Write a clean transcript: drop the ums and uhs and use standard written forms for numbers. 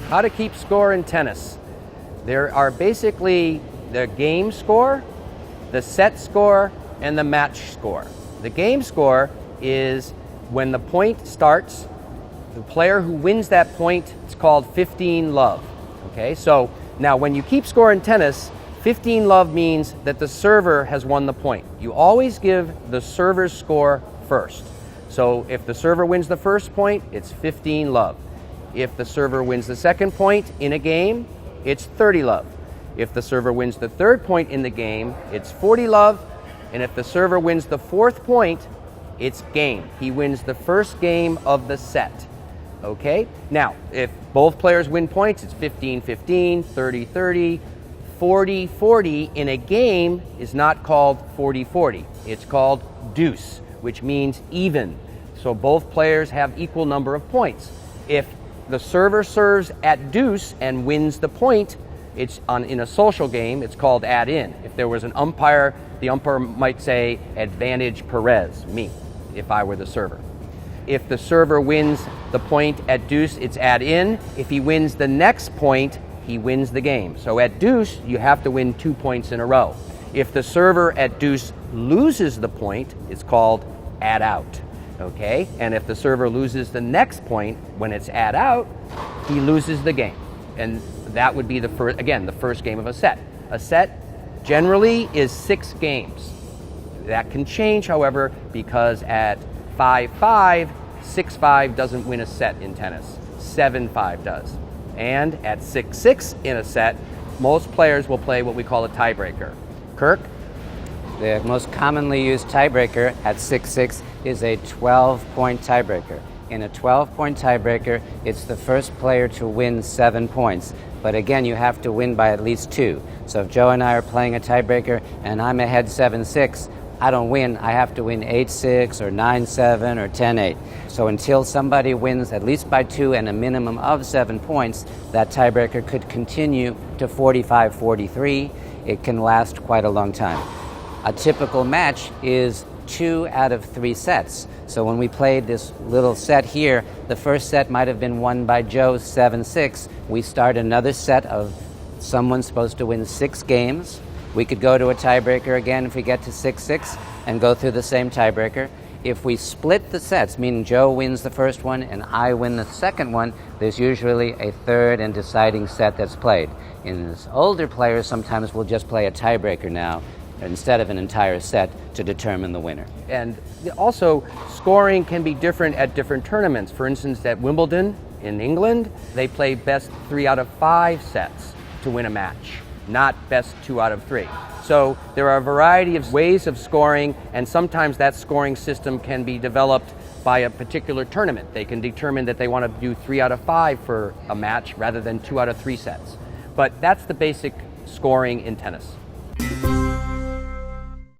How to keep score in tennis. There are basically the game score, the set score, and the match score. The game score is when the point starts, the player who wins that point, it's called 15 love. Okay, so now when you keep score in tennis, 15 love means that the server has won the point. You always give the server's score first. So if the server wins the first point, it's 15 love. If the server wins the second point in a game, it's 30 love. If the server wins the third point in the game, it's 40 love. And if the server wins the fourth point, it's game. He wins the first game of the set. Okay? Now, if both players win points, it's 15-15, 30-30, 40-40. In a game is not called 40-40. It's called deuce, which means even. So both players have equal number of points. If the server serves at deuce and wins the point, in a social game, it's called add-in. If there was an umpire, the umpire might say, advantage Perez, me, if I were the server. If the server wins the point at deuce, it's add-in. If he wins the next point, he wins the game. So at deuce, you have to win 2 points in a row. If the server at deuce loses the point, it's called add-out. Okay, and if the server loses the next point when it's add out, he loses the game. And that would be the first game of a set. A set generally is 6 games. That can change, however, because at 5-5, 6-5 doesn't win a set in tennis. 7-5 does. And at 6-6 in a set, most players will play what we call a tiebreaker. Kirk? The most commonly used tiebreaker at 6-6 is a 12-point tiebreaker. In a 12-point tiebreaker, it's the first player to win 7 points. But again, you have to win by at least 2. So if Joe and I are playing a tiebreaker and I'm ahead 7-6, I don't win. I have to win 8-6 or 9-7 or 10-8. So until somebody wins at least by 2 and a minimum of 7 points, that tiebreaker could continue to 45-43. It can last quite a long time. A typical match is 2 out of 3 sets. So when we played this little set here, the first set might have been won by Joe 7-6. We start another set of someone supposed to win 6 games. We could go to a tiebreaker again if we get to 6-6 and go through the same tiebreaker. If we split the sets, meaning Joe wins the first one and I win the second one, there's usually a third and deciding set that's played. In older players, sometimes we'll just play a tiebreaker now instead of an entire set to determine the winner. And also, scoring can be different at different tournaments. For instance, at Wimbledon in England, they play best 3 out of 5 sets to win a match, not best 2 out of 3. So there are a variety of ways of scoring, and sometimes that scoring system can be developed by a particular tournament. They can determine that they want to do 3 out of 5 for a match rather than 2 out of 3 sets. But that's the basic scoring in tennis.